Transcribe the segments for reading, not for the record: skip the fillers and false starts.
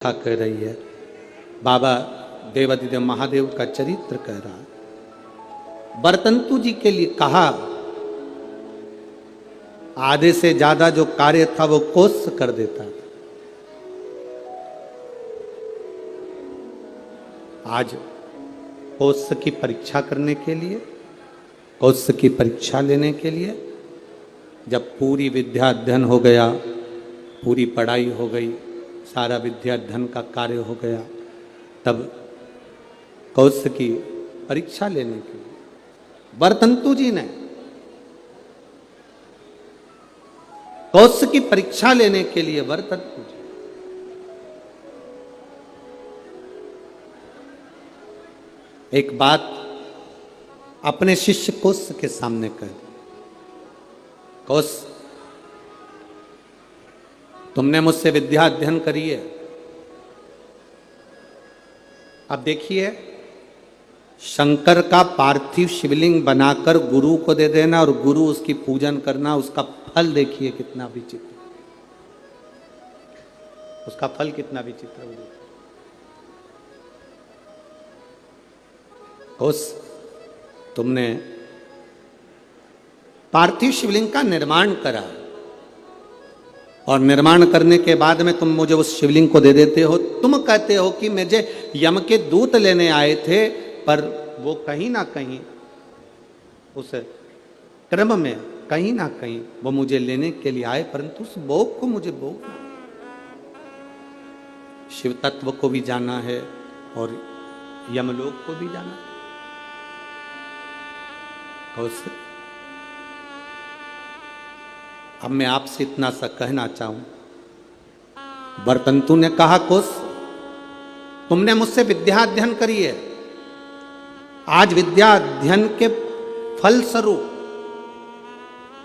कह रही है, बाबा देवादिदेव महादेव का चरित्र कह रहा है। बरतंतु जी के लिए कहा, आधे से ज्यादा जो कार्य था वो कोस कर देता था। आज कोस की परीक्षा करने के लिए, कोस की परीक्षा लेने के लिए जब पूरी विद्या अध्ययन हो गया, पूरी पढ़ाई हो गई, सारा विद्या अध्ययन का कार्य हो गया, तब कौश की परीक्षा लेने के लिए बरतंतु जी ने कौश की परीक्षा लेने के लिए बरतंतु जी एक बात अपने शिष्य कौश के सामने कह दी। कौश, तुमने मुझसे विद्या अध्ययन करी है, अब देखिए शंकर का पार्थिव शिवलिंग बनाकर गुरु को दे देना और गुरु उसकी पूजन करना, उसका फल देखिए कितना विचित्र, उसका फल कितना विचित्र होगा। उस तुमने पार्थिव शिवलिंग का निर्माण करा और निर्माण करने के बाद में तुम मुझे उस शिवलिंग को दे देते हो। तुम कहते हो कि मुझे यम के दूत लेने आए थे, पर वो कहीं ना कहीं उस क्रम में कहीं ना कहीं वो मुझे लेने के लिए आए, परंतु उस भोग को मुझे भोग शिव तत्व को भी जाना है और यमलोक को भी जाना है। अब मैं आपसे इतना सा कहना चाहूं, बरतंतु ने कहा, कोस तुमने मुझसे विद्या अध्ययन करी है, आज विद्या अध्ययन के फल स्वरूप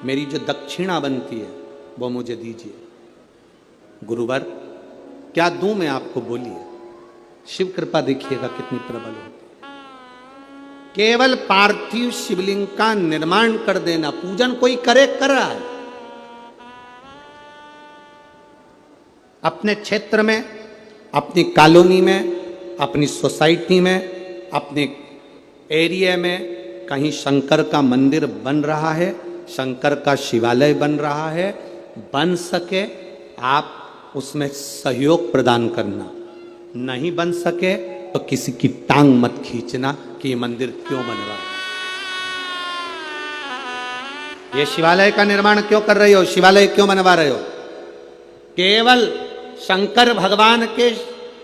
मेरी जो दक्षिणा बनती है वो मुझे दीजिए। गुरुवर क्या दूं मैं आपको, बोलिए। शिव कृपा देखिएगा कितनी प्रबल होती है। केवल पार्थिव शिवलिंग का निर्माण कर देना, पूजन कोई करे कर रहा है, अपने क्षेत्र में, अपनी कॉलोनी में, अपनी सोसाइटी में, अपने एरिया में कहीं शंकर का मंदिर बन रहा है, शंकर का शिवालय बन रहा है, बन सके आप उसमें सहयोग प्रदान करना, नहीं बन सके तो किसी की टांग मत खींचना कि ये मंदिर क्यों बन रहा है, ये शिवालय का निर्माण क्यों कर रहे हो, शिवालय क्यों बनवा रहे हो। केवल शंकर भगवान के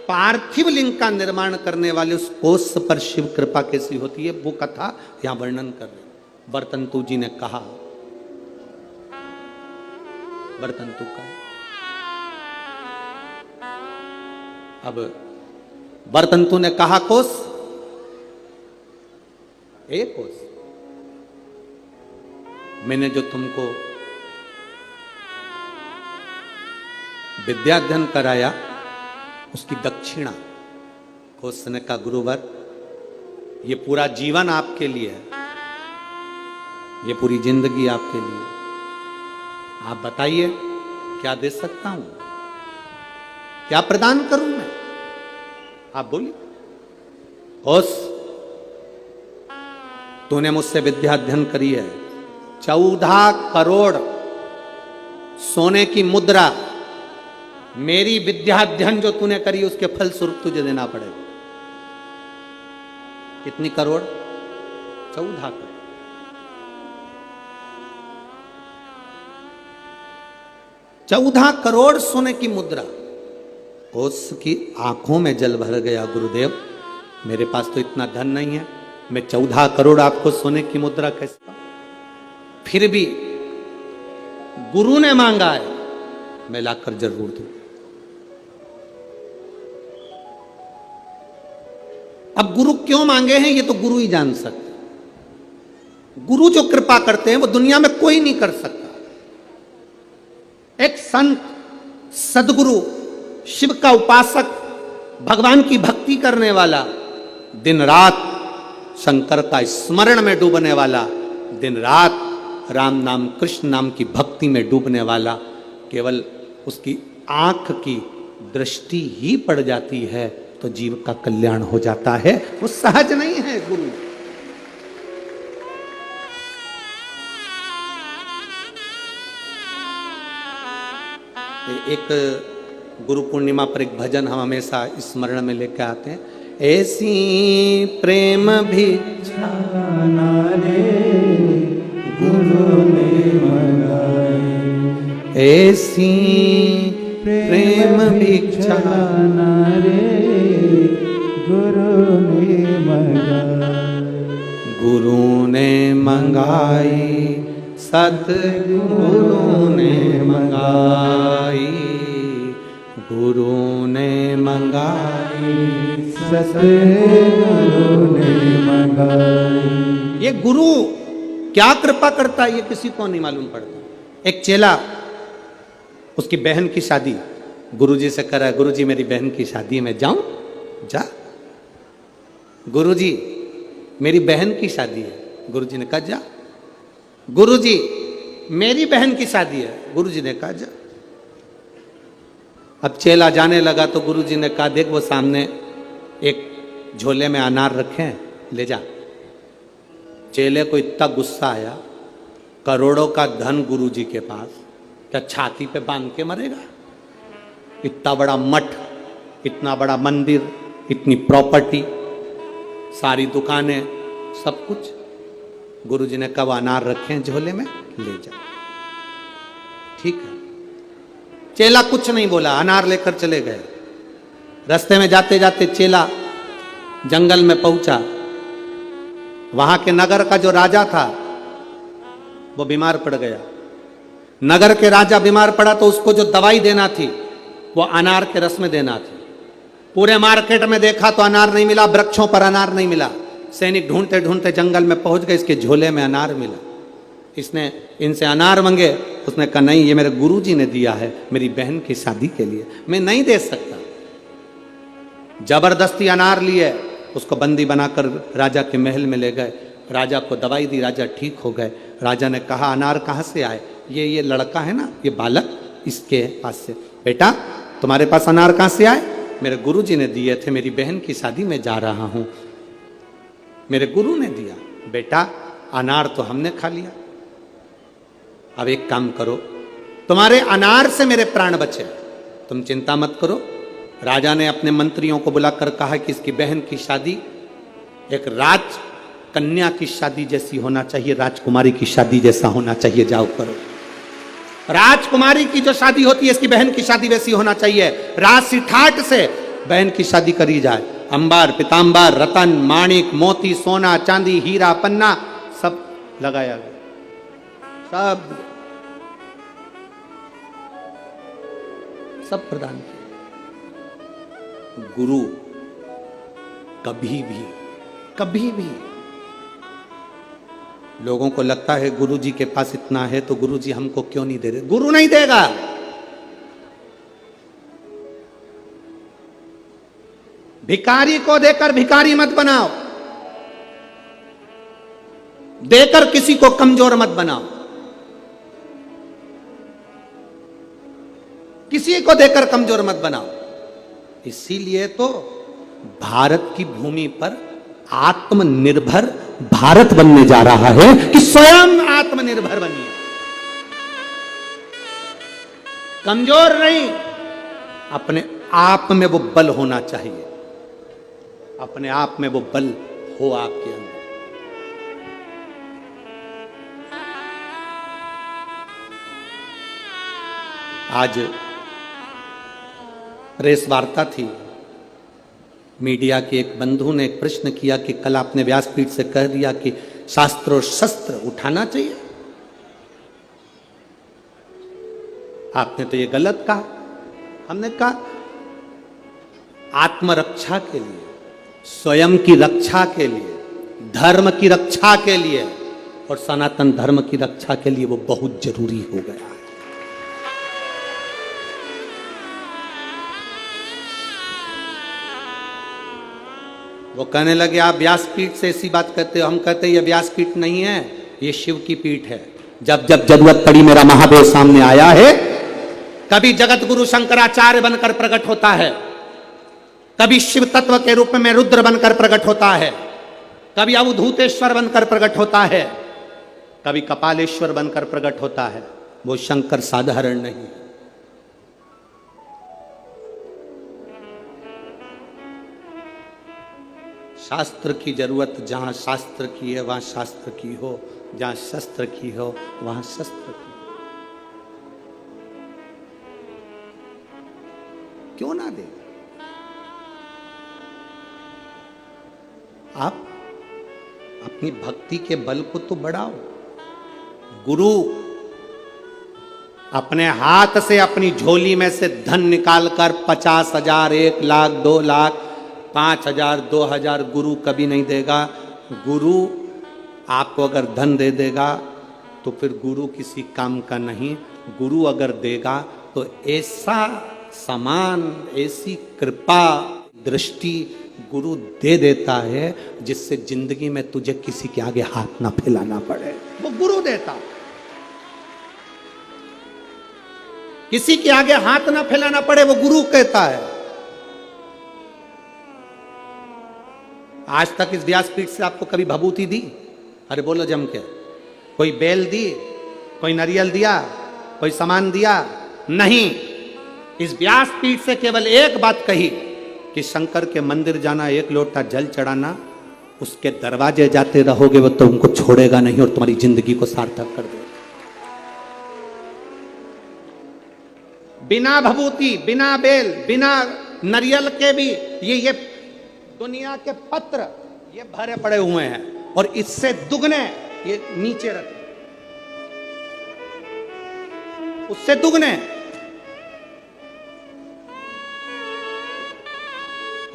पार्थिव लिंग का निर्माण करने वाले उस कोस पर शिव कृपा कैसी होती है, वो कथा यहां वर्णन कर रहे। बरतंतु जी ने कहा, बरतंतु का अब बरतंतु ने कहा, कोस ए कोस, मैंने जो तुमको विद्या अध्ययन कराया उसकी दक्षिणा। कोस ने कहा, गुरुवर ये पूरा जीवन आपके लिए है, ये पूरी जिंदगी आपके लिए, आप बताइए क्या दे सकता हूं, क्या प्रदान करूं मैं, आप बोलिए। कोस तूने मुझसे विद्या अध्ययन करी है, 14 करोड़ सोने की मुद्रा मेरी विद्या अध्ययन जो तूने करी उसके फल स्वरूप तुझे देना पड़ेगा। कितनी करोड़? 14 करोड़। चौदह करोड़ सोने की मुद्रा। कोस की आंखों में जल भर गया, गुरुदेव मेरे पास तो इतना धन नहीं है, मैं 14 करोड़ आपको सोने की मुद्रा कैसे। फिर भी गुरु ने मांगा है, मैं लाकर जरूर दूं। अब गुरु क्यों मांगे हैं ये तो गुरु ही जान सकते। गुरु जो कृपा करते हैं वो दुनिया में कोई नहीं कर सकता। एक संत, सदगुरु, शिव का उपासक, भगवान की भक्ति करने वाला, दिन रात शंकर का स्मरण में डूबने वाला, दिन रात राम नाम कृष्ण नाम की भक्ति में डूबने वाला, केवल उसकी आंख की दृष्टि ही पड़ जाती है तो जीव का कल्याण हो जाता है। वो सहज नहीं है गुरु। एक गुरु पूर्णिमा पर एक भजन हम हमेशा स्मरण में लेकर आते हैं। ऐसी प्रेम भिक्षा रे गुरु ने मंगाई, ऐसी प्रेम भिक्षा रे गुरु ने मंगाई, गुरु ने मंगाई सतगुरु ने मंगाई, गुरु ने मंगाई सतगुरु ने मंगाई। ये गुरु क्या कृपा करता है ये किसी को नहीं मालूम पड़ता। एक चेला, उसकी बहन की शादी, गुरुजी से कह रहा है, गुरुजी मेरी बहन की शादी में जाऊं? जा। गुरुजी मेरी बहन की शादी है। गुरुजी ने कहा जा। गुरुजी मेरी बहन की शादी है। गुरुजी ने कहा जा। अब चेला जाने लगा तो गुरुजी ने कहा देख वो सामने एक झोले में अनार रखे हैं, ले जा। चेले को इतना गुस्सा आया, करोड़ों का धन गुरुजी के पास, क्या छाती पे बांध के मरेगा? इतना बड़ा मठ, इतना बड़ा मंदिर, इतनी प्रॉपर्टी, सारी दुकानें, सब कुछ। गुरुजी ने कहा अनार रखे हैं झोले में, ले जा। ठीक है। चेला कुछ नहीं बोला, अनार लेकर चले गए। रास्ते में जाते जाते चेला जंगल में पहुंचा। वहां के नगर का जो राजा था वो बीमार पड़ गया। नगर के राजा बीमार पड़ा तो उसको जो दवाई देना थी वो अनार के रस में देना थी। पूरे मार्केट में देखा तो अनार नहीं मिला, वृक्षों पर अनार नहीं मिला। सैनिक ढूंढते ढूंढते जंगल में पहुंच गए, इसके झोले में अनार मिला। इसने इनसे अनार मांगे, उसने कहा नहीं ये मेरे गुरुजी ने दिया है मेरी बहन की शादी के लिए, मैं नहीं दे सकता। जबरदस्ती अनार लिए, उसको बंदी बनाकर राजा के महल में ले गए। राजा को दवाई दी, राजा ठीक हो गए। राजा ने कहा अनार कहाँ से आए? ये लड़का है ना, ये बालक, इसके पास से। बेटा तुम्हारे पास अनार कहाँ से आए? मेरे गुरुजी ने दिए थे, मेरी बहन की शादी में जा रहा हूं, मेरे गुरु ने दिया। बेटा अनार तो हमने खा लिया, अब एक काम करो, तुम्हारे अनार से मेरे प्राण बचे, तुम चिंता मत करो। राजा ने अपने मंत्रियों को बुलाकर कहा कि इसकी बहन की शादी एक राज कन्या की शादी जैसी होना चाहिए, राजकुमारी की शादी जैसा होना चाहिए, जाओ करो। राजकुमारी की जो शादी होती है इसकी बहन की शादी वैसी होना चाहिए। राशि ठाट से बहन की शादी करी जाए। अंबार, पीतांबर, रतन, माणिक, मोती, सोना, चांदी, हीरा, पन्ना सब लगाया गया, सब प्रदान किया। गुरु कभी भी लोगों को लगता है गुरुजी के पास इतना है तो गुरुजी हमको क्यों नहीं दे रहे? गुरु नहीं देगा। भिखारी को देकर भिखारी मत बनाओ, देकर किसी को कमजोर मत बनाओ। किसी को देकर कमजोर मत बनाओ। इसीलिए तो भारत की भूमि पर आत्मनिर्भर भारत बनने जा रहा है कि स्वयं आत्मनिर्भर बनिए, कमजोर नहीं। अपने आप में वो बल होना चाहिए, अपने आप में वो बल हो आपके अंदर। आज प्रेस वार्ता थी, मीडिया के एक बंधु ने एक प्रश्न किया कि कल आपने व्यासपीठ से कह दिया कि शास्त्र और शस्त्र उठाना चाहिए, आपने तो ये गलत कहा। हमने कहा आत्मरक्षा के लिए, स्वयं की रक्षा के लिए, धर्म की रक्षा के लिए और सनातन धर्म की रक्षा के लिए वो बहुत जरूरी हो गया है। वो कहने लगे आप व्यासपीठ से ऐसी बात कहते हो। हम कहते हैं ये व्यासपीठ नहीं है, ये शिव की पीठ है। जब जब जरूरत पड़ी मेरा महादेव सामने आया है, कभी जगत गुरु शंकराचार्य बनकर प्रकट होता है, कभी शिव तत्व के रूप में रुद्र बनकर प्रकट होता है, कभी अवधूतेश्वर बनकर प्रकट होता है, कभी कपालेश्वर बनकर प्रकट होता है। वो शंकर साधारण नहीं। शास्त्र की जरूरत जहां शास्त्र की है वहां शास्त्र की हो, जहां शस्त्र की हो वहां शस्त्र की। क्यों ना दे? आप अपनी भक्ति के बल को तो बढ़ाओ। गुरु अपने हाथ से अपनी झोली में से धन निकालकर 50,000, 1 लाख, 2 लाख, 5,000, 2,000 गुरु कभी नहीं देगा। गुरु आपको अगर धन दे देगा तो फिर गुरु किसी काम का नहीं। गुरु अगर देगा तो ऐसा समान, ऐसी कृपा दृष्टि गुरु दे देता है जिससे जिंदगी में तुझे किसी के आगे हाथ ना फैलाना पड़े। वो गुरु देता, किसी के आगे हाथ ना फैलाना पड़े, वो गुरु कहता है। आज तक इस व्यासपीठ से आपको कभी भभूति दी? अरे बोलो जम के। कोई बेल दी, कोई नारियल दिया, कोई सामान दिया? नहीं। इस व्यासपीठ से केवल एक बात कही कि शंकर के मंदिर जाना, 1 लोटा जल चढ़ाना, उसके दरवाजे जाते रहोगे वो तो उनको छोड़ेगा नहीं और तुम्हारी जिंदगी को सार्थक कर देगा। बिना भभूति, बिना बेल, बिना नारियल के भी ये दुनिया के पत्र ये भरे पड़े हुए हैं और इससे दुगने ये नीचे रखे, उससे दुगने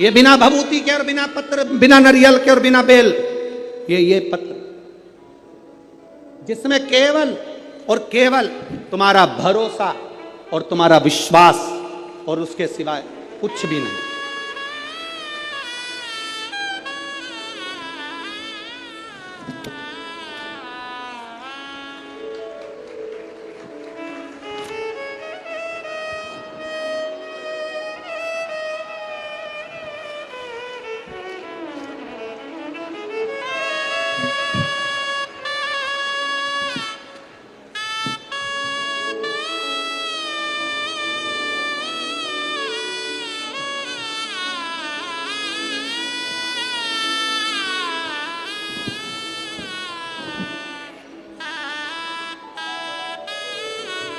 ये बिना भभूति के और बिना पत्र, बिना नारियल के और बिना बेल, ये पत्र जिसमें केवल और केवल तुम्हारा भरोसा और तुम्हारा विश्वास और उसके सिवाय कुछ भी नहीं।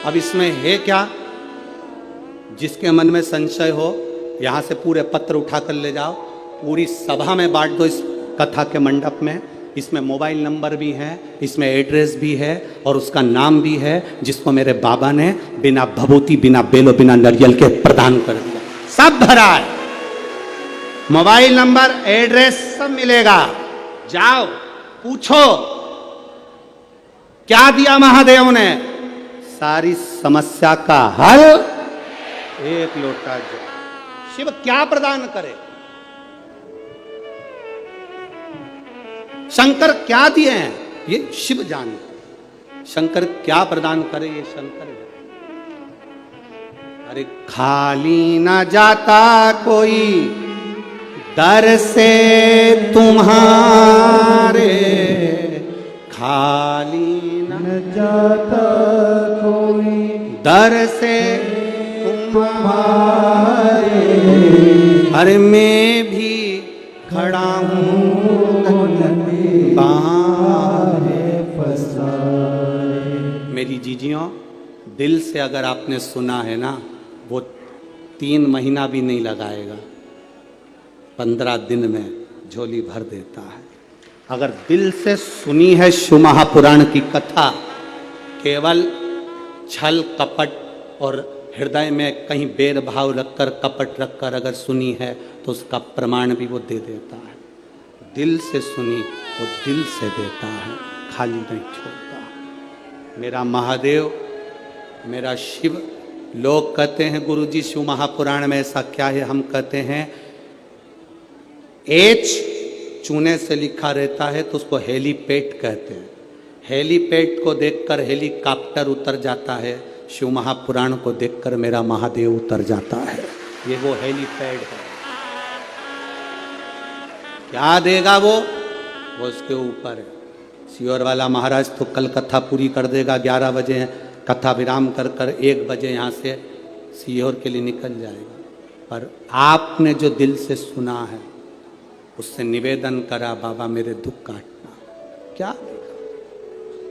अब इसमें है क्या? जिसके मन में संशय हो यहां से पूरे पत्र उठाकर ले जाओ, पूरी सभा में बांट दो इस कथा के मंडप में। इसमें मोबाइल नंबर भी है, इसमें एड्रेस भी है और उसका नाम भी है जिसको मेरे बाबा ने बिना भभूति, बिना बेलो, बिना नारियल के प्रदान कर दिया। सब भरा है, मोबाइल नंबर, एड्रेस सब मिलेगा। जाओ पूछो क्या दिया महादेव ने, सारी समस्या का हल 1 लोटा जल। शिव क्या प्रदान करे? शंकर क्या दिए हैं ये शिव जानते। शंकर क्या प्रदान करे ये शंकर जानते। अरे खाली ना जाता कोई दर से तुम्हारे, खाली न जाता कोई दर से तुम्हारे। अरे मैं भी खड़ा हूँ मेरी जीजियों, दिल से अगर आपने सुना है ना, वो 3 महीना भी नहीं लगाएगा, 15 दिन में झोली भर देता है। अगर दिल से सुनी है शिव महापुराण की कथा, केवल छल कपट और हृदय में कहीं बेर भाव रखकर, कपट रखकर अगर सुनी है तो उसका प्रमाण भी वो दे देता है। दिल से सुनी वो दिल से देता है, खाली नहीं छोड़ता। मेरा महादेव, मेरा शिव, लोग कहते हैं गुरुजी शिव महापुराण में ऐसा क्या है? हम कहते हैं एच चूने से लिखा रहता है तो उसको हेलीपैड कहते हैं। हेलीपैड को देखकर हेलीकॉप्टर उतर जाता है, शिव महापुराण को देखकर मेरा महादेव उतर जाता है। ये वो हेलीपैड है। क्या देगा वो उसके ऊपर है। सीहोर वाला महाराज तो कल कथा पूरी कर देगा, 11 बजे कथा विराम कर कर 1 बजे यहाँ से सीहोर के लिए निकल जाएगा। पर आपने जो दिल से सुना है उससे निवेदन करा, बाबा मेरे दुख काटना। क्या